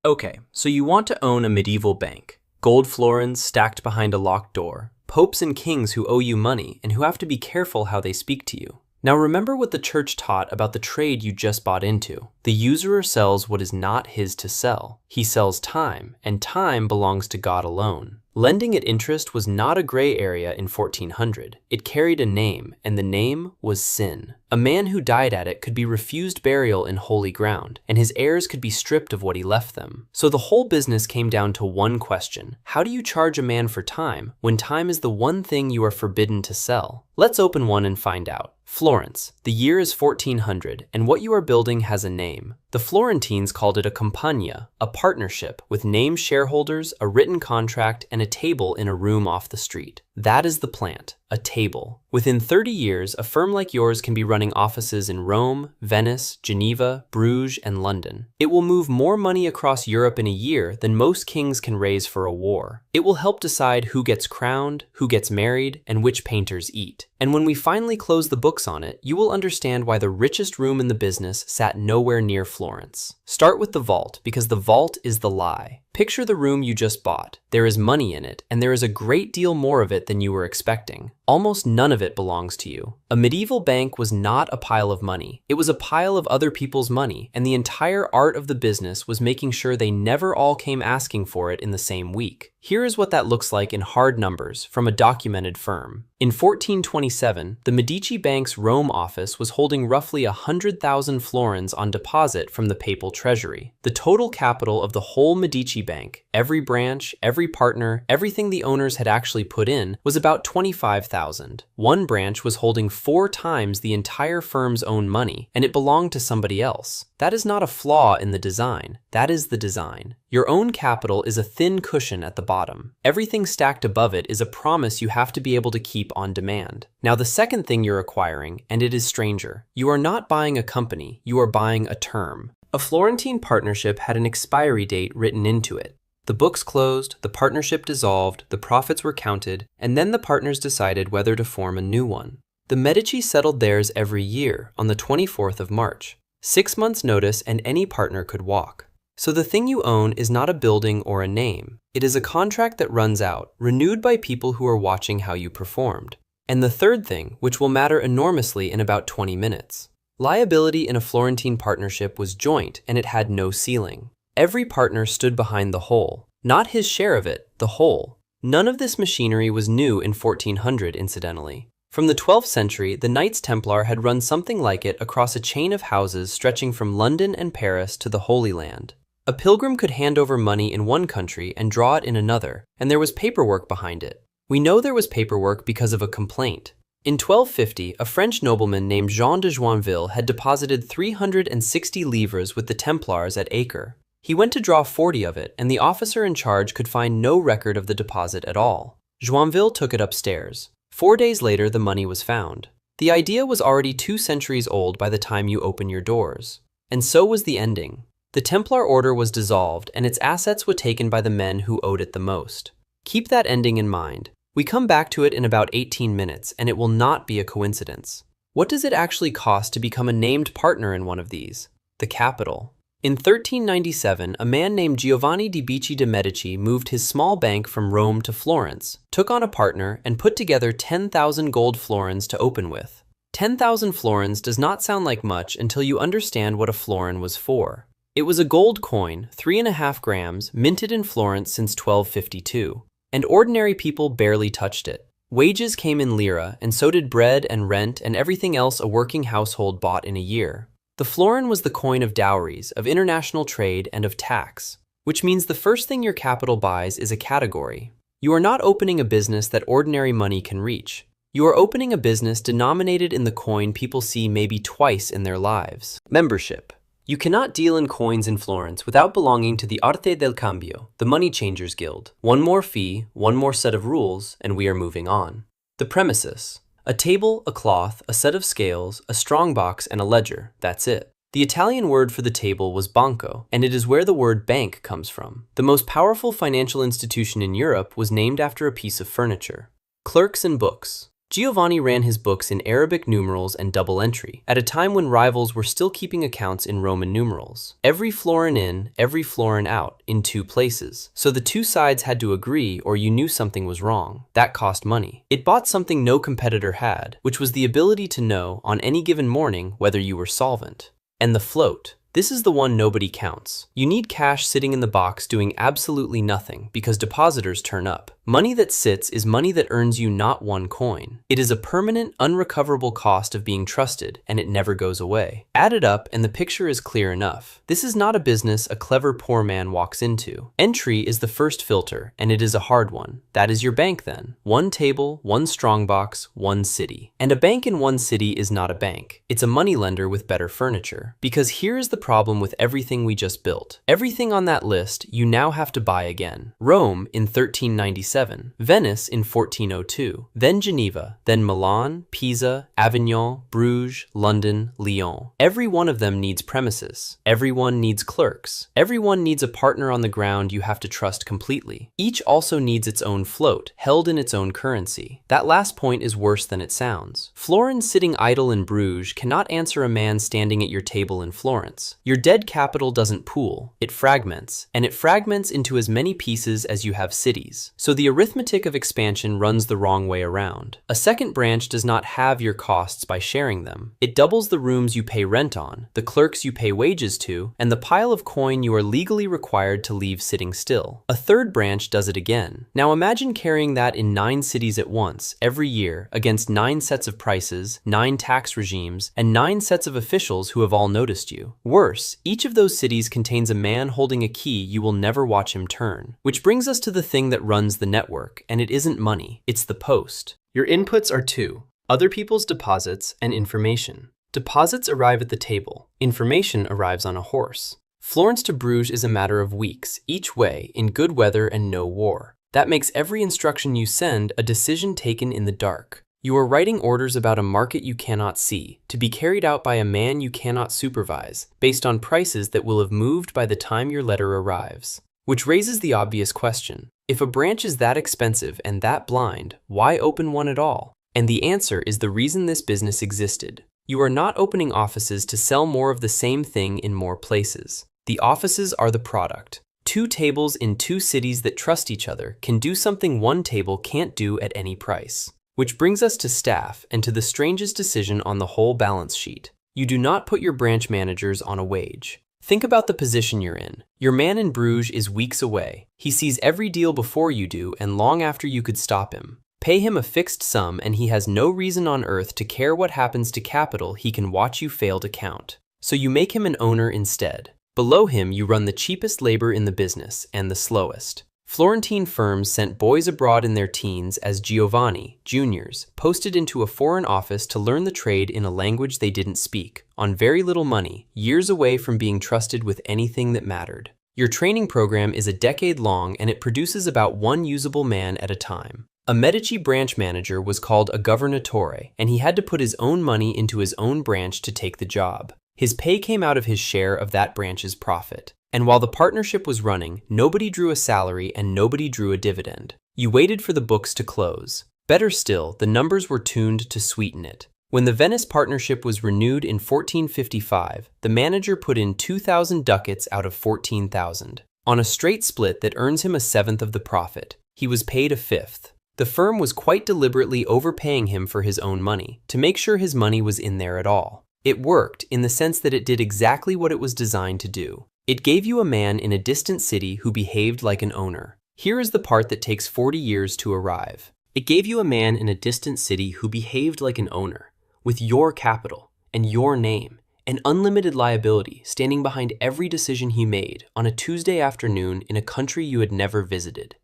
Okay, so you want to own a medieval bank. Gold florins stacked behind a locked door. Popes and kings who owe you money and who have to be careful how they speak to you. Now remember what the church taught about the trade you just bought into. The usurer sells what is not his to sell. He sells time, and time belongs to God alone. Lending at interest was not a gray area in 1400. It carried a name, and the name was sin. A man who died at it could be refused burial in holy ground, and his heirs could be stripped of what he left them. So the whole business came down to one question. How do you charge a man for time when time is the one thing you are forbidden to sell? Let's open one and find out. Florence. The year is 1400, and what you are building has a name. The Florentines called it a compagnia, a partnership with named shareholders, a written contract, and a table in a room off the street. That is the plant, a table. Within 30 years, a firm like yours can be running offices in Rome, Venice, Geneva, Bruges, and London. It will move more money across Europe in a year than most kings can raise for a war. It will help decide who gets crowned, who gets married, and which painters eat. And when we finally close the books on it, you will understand why the richest room in the business sat nowhere near Florence. Start with the vault, because the vault is the lie. Picture the room you just bought. There is money in it, and there is a great deal more of it than you were expecting. Almost none of it belongs to you. A medieval bank was not a pile of money. It was a pile of other people's money, and the entire art of the business was making sure they never all came asking for it in the same week. Here is what that looks like in hard numbers from a documented firm. In 1427, the Medici Bank's Rome office was holding roughly 100,000 florins on deposit from the papal treasury. The total capital of the whole Medici Bank, every branch, every partner, everything the owners had actually put in, was about 25,000. One branch was holding 4 times the entire firm's own money, and it belonged to somebody else. That is not a flaw in the design. That is the design. Your own capital is a thin cushion at the bottom. Everything stacked above it is a promise you have to be able to keep on demand. Now the second thing you're acquiring, and it is stranger, you are not buying a company, you are buying a term. A Florentine partnership had an expiry date written into it. The books closed, the partnership dissolved, the profits were counted, and then the partners decided whether to form a new one. The Medici settled theirs every year on the 24th of March. 6 months' notice and any partner could walk. So the thing you own is not a building or a name. It is a contract that runs out, renewed by people who are watching how you performed. And the third thing, which will matter enormously in about 20 minutes. Liability in a Florentine partnership was joint and it had no ceiling. Every partner stood behind the whole. Not his share of it, the whole. None of this machinery was new in 1400, incidentally. From the 12th century, the Knights Templar had run something like it across a chain of houses stretching from London and Paris to the Holy Land. A pilgrim could hand over money in one country and draw it in another, and there was paperwork behind it. We know there was paperwork because of a complaint. In 1250, a French nobleman named Jean de Joinville had deposited 360 livres with the Templars at Acre. He went to draw 40 of it, and the officer in charge could find no record of the deposit at all. Joinville took it upstairs. 4 days later, the money was found. The idea was already 2 centuries old by the time you open your doors. And so was the ending. The Templar order was dissolved, and its assets were taken by the men who owed it the most. Keep that ending in mind. We come back to it in about 18 minutes, and it will not be a coincidence. What does it actually cost to become a named partner in one of these? The capital. In 1397, a man named Giovanni di Bicci de' Medici moved his small bank from Rome to Florence, took on a partner, and put together 10,000 gold florins to open with. 10,000 florins does not sound like much until you understand what a florin was for. It was a gold coin, 3.5 grams, minted in Florence since 1252, and ordinary people barely touched it. Wages came in lira, and so did bread and rent and everything else a working household bought in a year. The florin was the coin of dowries, of international trade, and of tax, which means the first thing your capital buys is a category. You are not opening a business that ordinary money can reach. You are opening a business denominated in the coin people see maybe twice in their lives. Membership. You cannot deal in coins in Florence without belonging to the Arte del Cambio, the Money Changers Guild. One more fee, one more set of rules, and we are moving on. The premises. A table, a cloth, a set of scales, a strongbox, and a ledger. That's it. The Italian word for the table was banco, and it is where the word bank comes from. The most powerful financial institution in Europe was named after a piece of furniture. Clerks and books. Giovanni ran his books in Arabic numerals and double entry, at a time when rivals were still keeping accounts in Roman numerals. Every florin in, every florin out, in 2 places. So the 2 sides had to agree or you knew something was wrong. That cost money. It bought something no competitor had, which was the ability to know on any given morning whether you were solvent. And the float. This is the one nobody counts. You need cash sitting in the box doing absolutely nothing because depositors turn up. Money that sits is money that earns you not 1 coin. It is a permanent, unrecoverable cost of being trusted, and it never goes away. Add it up and the picture is clear enough. This is not a business a clever poor man walks into. Entry is the first filter, and it is a hard one. That is your bank then. 1 table, 1 strongbox, 1 city. And a bank in 1 city is not a bank. It's a moneylender with better furniture. Because here is the problem with everything we just built. Everything on that list you now have to buy again. Rome in 1397. Venice in 1402, then Geneva, then Milan, Pisa, Avignon, Bruges, London, Lyon. Every one of them needs premises. Everyone needs clerks. Everyone needs a partner on the ground you have to trust completely. Each also needs its own float, held in its own currency. That last point is worse than it sounds. Florins sitting idle in Bruges cannot answer a man standing at your table in Florence. Your dead capital doesn't pool, it fragments, and it fragments into as many pieces as you have cities. So the arithmetic of expansion runs the wrong way around. A second branch does not halve your costs by sharing them. It doubles the rooms you pay rent on, the clerks you pay wages to, and the pile of coin you are legally required to leave sitting still. A third branch does it again. Now imagine carrying that in 9 cities at once, every year, against 9 sets of prices, 9 tax regimes, and 9 sets of officials who have all noticed you. Worse, each of those cities contains a man holding a key you will never watch him turn. Which brings us to the thing that runs the network, and it isn't money, it's the post. Your inputs are 2, other people's deposits and information. Deposits arrive at the table, information arrives on a horse. Florence to Bruges is a matter of weeks, each way, in good weather and no war. That makes every instruction you send a decision taken in the dark. You are writing orders about a market you cannot see, to be carried out by a man you cannot supervise, based on prices that will have moved by the time your letter arrives. Which raises the obvious question. If a branch is that expensive and that blind, why open one at all? And the answer is the reason this business existed. You are not opening offices to sell more of the same thing in more places. The offices are the product. 2 tables in 2 cities that trust each other can do something 1 table can't do at any price. Which brings us to staff and to the strangest decision on the whole balance sheet. You do not put your branch managers on a wage. Think about the position you're in. Your man in Bruges is weeks away. He sees every deal before you do and long after you could stop him. Pay him a fixed sum and he has no reason on earth to care what happens to capital he can watch you fail to count. So you make him an owner instead. Below him you run the cheapest labor in the business and the slowest. Florentine firms sent boys abroad in their teens as Giovanni, juniors, posted into a foreign office to learn the trade in a language they didn't speak, on very little money, years away from being trusted with anything that mattered. Your training program is a decade long and it produces about 1 usable man at a time. A Medici branch manager was called a governatore, and he had to put his own money into his own branch to take the job. His pay came out of his share of that branch's profit. And while the partnership was running, nobody drew a salary and nobody drew a dividend. You waited for the books to close. Better still, the numbers were tuned to sweeten it. When the Venice partnership was renewed in 1455, the manager put in 2,000 ducats out of 14,000. On a straight split that earns him a 1/7 of the profit, he was paid a 1/5. The firm was quite deliberately overpaying him for his own money, to make sure his money was in there at all. It worked in the sense that it did exactly what it was designed to do. It gave you a man in a distant city who behaved like an owner. Here is the part that takes 40 years to arrive. It gave you a man in a distant city who behaved like an owner, with your capital and your name, and unlimited liability standing behind every decision he made on a Tuesday afternoon in a country you had never visited.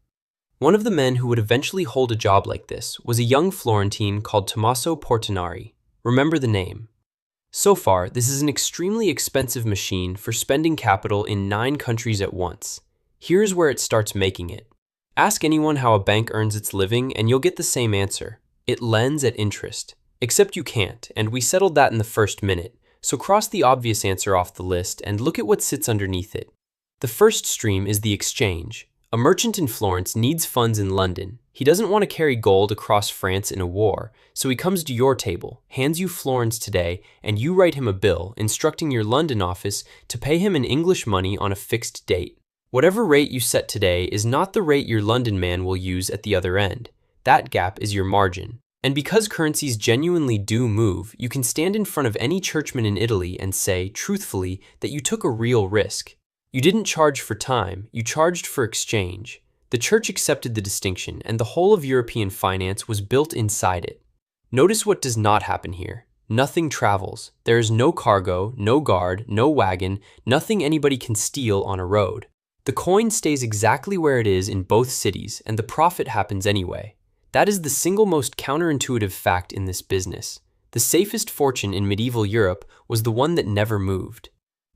One of the men who would eventually hold a job like this was a young Florentine called Tommaso Portinari. Remember the name. So far, this is an extremely expensive machine for spending capital in 9 countries at once. Here's where it starts making it. Ask anyone how a bank earns its living and you'll get the same answer. It lends at interest. Except you can't, and we settled that in the first minute, so cross the obvious answer off the list and look at what sits underneath it. The first stream is the exchange, A merchant in Florence needs funds in London. He doesn't want to carry gold across France in a war, so he comes to your table, hands you florins today, and you write him a bill instructing your London office to pay him in English money on a fixed date. Whatever rate you set today is not the rate your London man will use at the other end. That gap is your margin. And because currencies genuinely do move, you can stand in front of any churchman in Italy and say, truthfully, that you took a real risk. You didn't charge for time, you charged for exchange. The church accepted the distinction, and the whole of European finance was built inside it. Notice what does not happen here. Nothing travels. There is no cargo, no guard, no wagon, nothing anybody can steal on a road. The coin stays exactly where it is in both cities, and the profit happens anyway. That is the single most counterintuitive fact in this business. The safest fortune in medieval Europe was the one that never moved.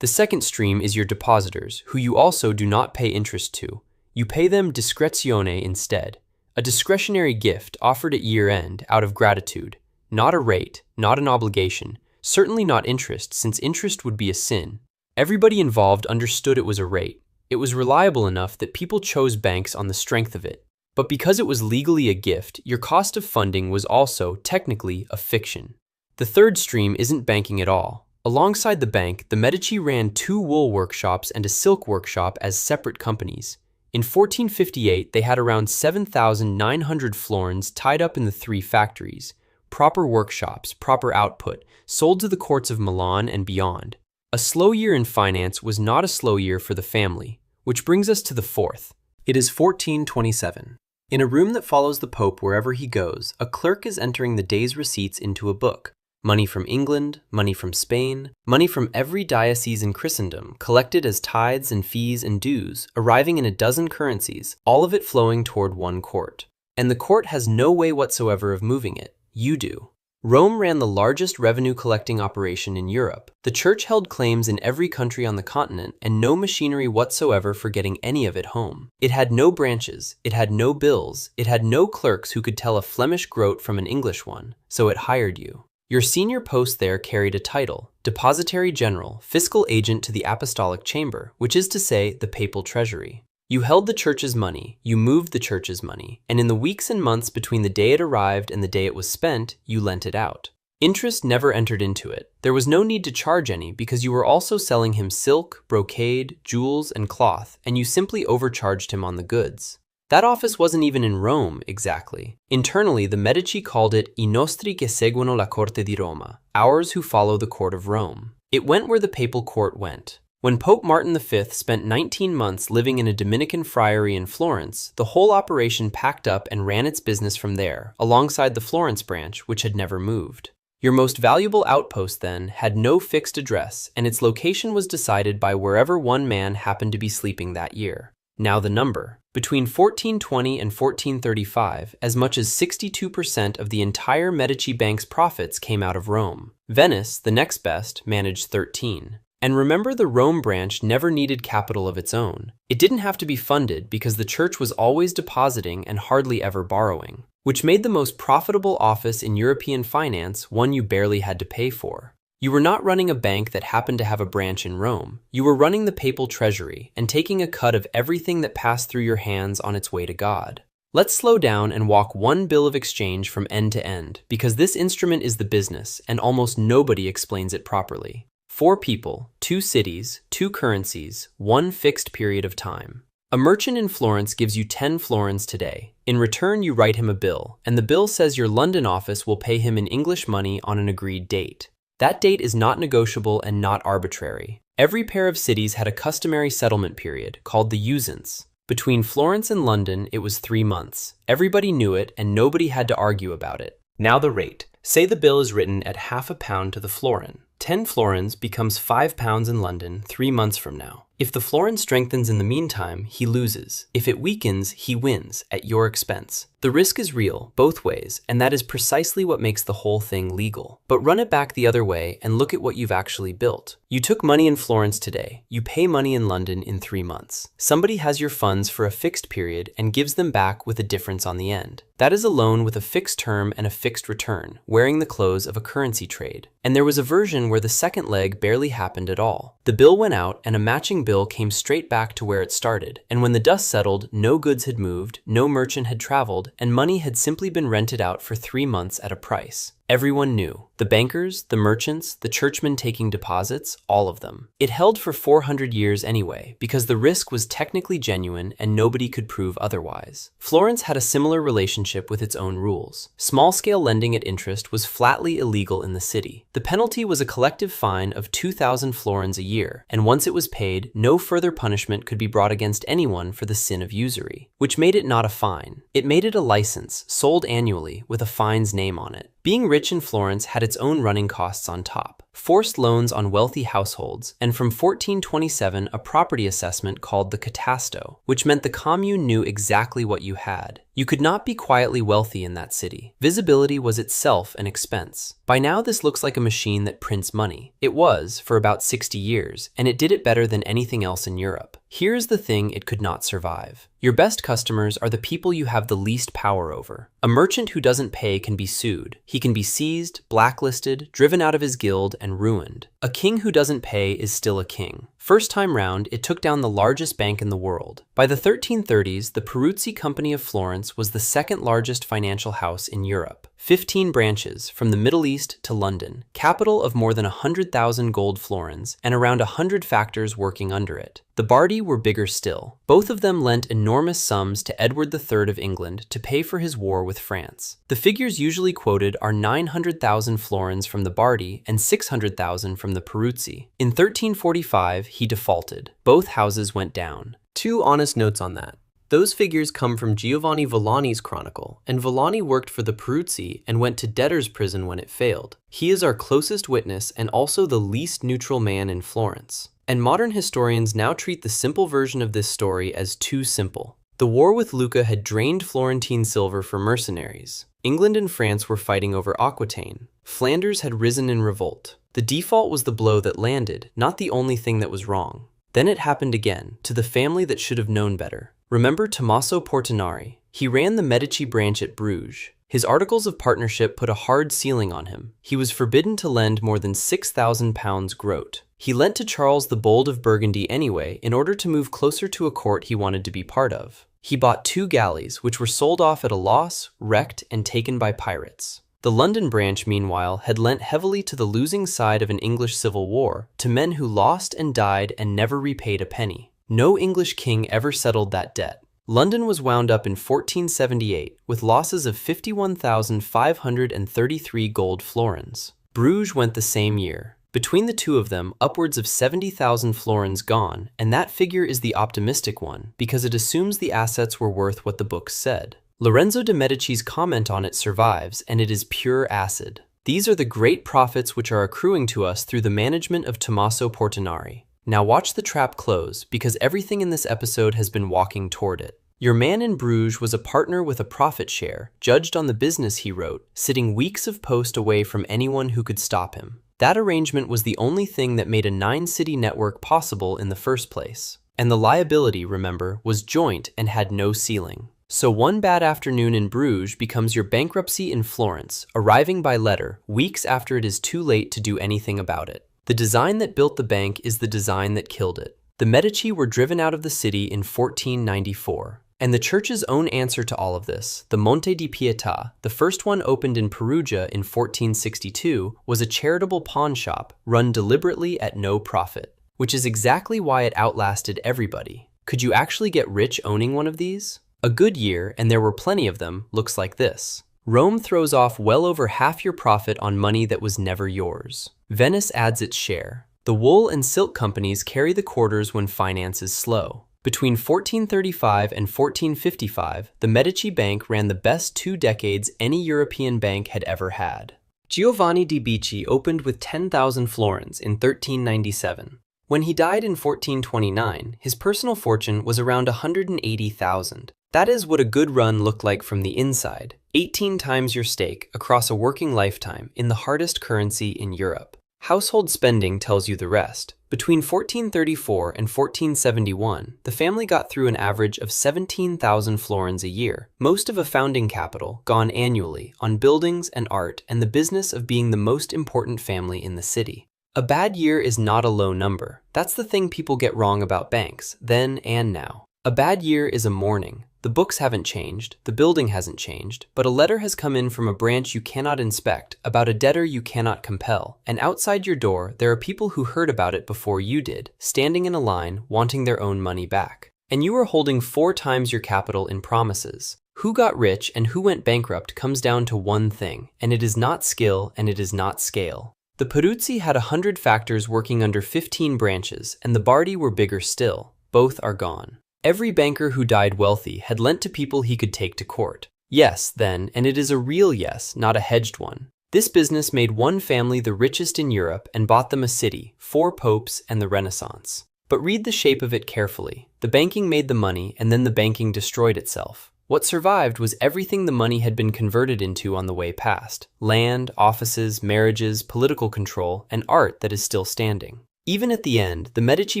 The second stream is your depositors, who you also do not pay interest to. You pay them discrezione instead, a discretionary gift offered at year-end out of gratitude. Not a rate, not an obligation, certainly not interest, since interest would be a sin. Everybody involved understood it was a rate. It was reliable enough that people chose banks on the strength of it. But because it was legally a gift, your cost of funding was also, technically, a fiction. The third stream isn't banking at all. Alongside the bank, the Medici ran 2 wool workshops and a silk workshop as separate companies. In 1458, they had around 7,900 florins tied up in the 3 factories. Proper workshops, proper output, sold to the courts of Milan and beyond. A slow year in finance was not a slow year for the family, which brings us to the fourth. It is 1427. In a room that follows the Pope wherever he goes, a clerk is entering the day's receipts into a book. Money from England, money from Spain, money from every diocese in Christendom, collected as tithes and fees and dues, arriving in a dozen currencies, all of it flowing toward one court. And the court has no way whatsoever of moving it. You do. Rome ran the largest revenue-collecting operation in Europe. The church held claims in every country on the continent, and no machinery whatsoever for getting any of it home. It had no branches, it had no bills, it had no clerks who could tell a Flemish groat from an English one, so it hired you. Your senior post there carried a title, Depositary General, Fiscal Agent to the Apostolic Chamber, which is to say, the Papal Treasury. You held the church's money, you moved the church's money, and in the weeks and months between the day it arrived and the day it was spent, you lent it out. Interest never entered into it. There was no need to charge any because you were also selling him silk, brocade, jewels, and cloth, and you simply overcharged him on the goods. That office wasn't even in Rome, exactly. Internally, the Medici called it I nostri che seguono la corte di Roma, ours who follow the court of Rome. It went where the papal court went. When Pope Martin V spent 19 months living in a Dominican friary in Florence, the whole operation packed up and ran its business from there, alongside the Florence branch, which had never moved. Your most valuable outpost, then, had no fixed address, and its location was decided by wherever one man happened to be sleeping that year. Now the number. Between 1420 and 1435, as much as 62% of the entire Medici Bank's profits came out of Rome. Venice, the next best, managed 13. And remember, the Rome branch never needed capital of its own. It didn't have to be funded because the church was always depositing and hardly ever borrowing, which made the most profitable office in European finance one you barely had to pay for. You were not running a bank that happened to have a branch in Rome. You were running the papal treasury and taking a cut of everything that passed through your hands on its way to God. Let's slow down and walk one bill of exchange from end to end, because this instrument is the business and almost nobody explains it properly. 4 people, 2 cities, 2 currencies, 1 fixed period of time. A merchant in Florence gives you 10 florins today. In return, you write him a bill, and the bill says your London office will pay him in English money on an agreed date. That date is not negotiable and not arbitrary. Every pair of cities had a customary settlement period, called the usance. Between Florence and London, it was 3 months. Everybody knew it, and nobody had to argue about it. Now the rate. Say the bill is written at £0.5 to the florin. 10 florins becomes £5 in London 3 months from now. If the florin strengthens in the meantime, he loses. If it weakens, he wins, at your expense. The risk is real, both ways, and that is precisely what makes the whole thing legal. But run it back the other way and look at what you've actually built. You took money in Florence today. You pay money in London in 3 months. Somebody has your funds for a fixed period and gives them back with a difference on the end. That is a loan with a fixed term and a fixed return, wearing the clothes of a currency trade. And there was a version where the second leg barely happened at all. The bill went out and a matching bill came straight back to where it started, and when the dust settled, no goods had moved, no merchant had traveled, and money had simply been rented out for 3 months at a price. Everyone knew. The bankers, the merchants, the churchmen taking deposits, all of them. It held for 400 years anyway, because the risk was technically genuine and nobody could prove otherwise. Florence had a similar relationship with its own rules. Small-scale lending at interest was flatly illegal in the city. The penalty was a collective fine of 2,000 florins a year, and once it was paid, no further punishment could be brought against anyone for the sin of usury, which made it not a fine. It made it a license, sold annually, with a fine's name on it. Being rich in Florence had its own running costs on top. Forced loans on wealthy households, and from 1427 a property assessment called the catasto, which meant the commune knew exactly what you had. You could not be quietly wealthy in that city. Visibility was itself an expense. By now this looks like a machine that prints money. It was, for about 60 years, and it did it better than anything else in Europe. Here's the thing it could not survive. Your best customers are the people you have the least power over. A merchant who doesn't pay can be sued. He can be seized, blacklisted, driven out of his guild, and ruined. A king who doesn't pay is still a king. First time round, it took down the largest bank in the world. By the 1330s, the Peruzzi Company of Florence was the second largest financial house in Europe. 15 branches, from the Middle East to London, capital of more than 100,000 gold florins, and around 100 factors working under it. The Bardi were bigger still. Both of them lent enormous sums to Edward III of England to pay for his war with France. The figures usually quoted are 900,000 florins from the Bardi and 600,000 from the Peruzzi. In 1345, he defaulted. Both houses went down. 2 honest notes on that. Those figures come from Giovanni Villani's chronicle, and Villani worked for the Peruzzi and went to debtor's prison when it failed. He is our closest witness and also the least neutral man in Florence. And modern historians now treat the simple version of this story as too simple. The war with Lucca had drained Florentine silver for mercenaries. England and France were fighting over Aquitaine. Flanders had risen in revolt. The default was the blow that landed, not the only thing that was wrong. Then it happened again, to the family that should have known better. Remember Tommaso Portinari? He ran the Medici branch at Bruges. His articles of partnership put a hard ceiling on him. He was forbidden to lend more than £6,000 groat. He lent to Charles the Bold of Burgundy anyway in order to move closer to a court he wanted to be part of. He bought 2 galleys, which were sold off at a loss, wrecked, and taken by pirates. The London branch, meanwhile, had lent heavily to the losing side of an English civil war, to men who lost and died and never repaid a penny. No English king ever settled that debt. London was wound up in 1478 with losses of 51,533 gold florins. Bruges went the same year. Between the two of them, upwards of 70,000 florins gone, and that figure is the optimistic one because it assumes the assets were worth what the books said. Lorenzo de' Medici's comment on it survives, and it is pure acid. These are the great profits which are accruing to us through the management of Tommaso Portinari. Now watch the trap close, because everything in this episode has been walking toward it. Your man in Bruges was a partner with a profit share, judged on the business he wrote, sitting weeks of post away from anyone who could stop him. That arrangement was the only thing that made a 9-city network possible in the first place. And the liability, remember, was joint and had no ceiling. So one bad afternoon in Bruges becomes your bankruptcy in Florence, arriving by letter, weeks after it is too late to do anything about it. The design that built the bank is the design that killed it. The Medici were driven out of the city in 1494. And the church's own answer to all of this, the Monte di Pietà, the first one opened in Perugia in 1462, was a charitable pawn shop run deliberately at no profit, which is exactly why it outlasted everybody. Could you actually get rich owning one of these? A good year, and there were plenty of them, looks like this. Rome throws off well over half your profit on money that was never yours. Venice adds its share. The wool and silk companies carry the quarters when finance is slow. Between 1435 and 1455, the Medici Bank ran the best 2 decades any European bank had ever had. Giovanni di Bicci opened with 10,000 florins in 1397. When he died in 1429, his personal fortune was around 180,000. That is what a good run looked like from the inside. 18 times your stake across a working lifetime in the hardest currency in Europe. Household spending tells you the rest. Between 1434 and 1471, the family got through an average of 17,000 florins a year, most of a founding capital gone annually on buildings and art and the business of being the most important family in the city. A bad year is not a low number. That's the thing people get wrong about banks, then and now. A bad year is a morning. The books haven't changed, the building hasn't changed, but a letter has come in from a branch you cannot inspect, about a debtor you cannot compel, and outside your door there are people who heard about it before you did, standing in a line, wanting their own money back. And you are holding 4 times your capital in promises. Who got rich and who went bankrupt comes down to one thing, and it is not skill and it is not scale. The Peruzzi had 100 factors working under 15 branches, and the Bardi were bigger still. Both are gone. Every banker who died wealthy had lent to people he could take to court. Yes, then, and it is a real yes, not a hedged one. This business made one family the richest in Europe and bought them a city, 4 popes, and the Renaissance. But read the shape of it carefully. The banking made the money, and then the banking destroyed itself. What survived was everything the money had been converted into on the way past: land, offices, marriages, political control, and art that is still standing. Even at the end, the Medici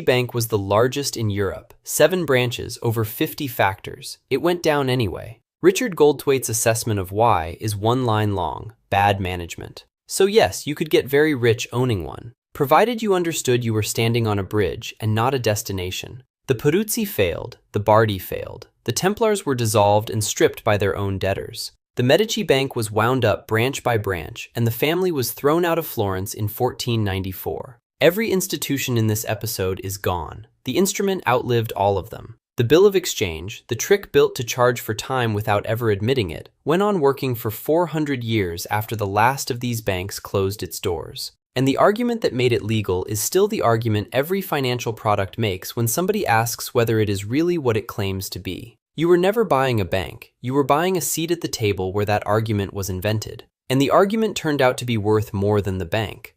Bank was the largest in Europe, 7 branches, over 50 factors. It went down anyway. Richard Goldthwaite's assessment of why is 1 line long: bad management. So yes, you could get very rich owning one, provided you understood you were standing on a bridge and not a destination. The Peruzzi failed, the Bardi failed, the Templars were dissolved and stripped by their own debtors. The Medici Bank was wound up branch by branch, and the family was thrown out of Florence in 1494. Every institution in this episode is gone. The instrument outlived all of them. The bill of exchange, the trick built to charge for time without ever admitting it, went on working for 400 years after the last of these banks closed its doors. And the argument that made it legal is still the argument every financial product makes when somebody asks whether it is really what it claims to be. You were never buying a bank. You were buying a seat at the table where that argument was invented. And the argument turned out to be worth more than the bank.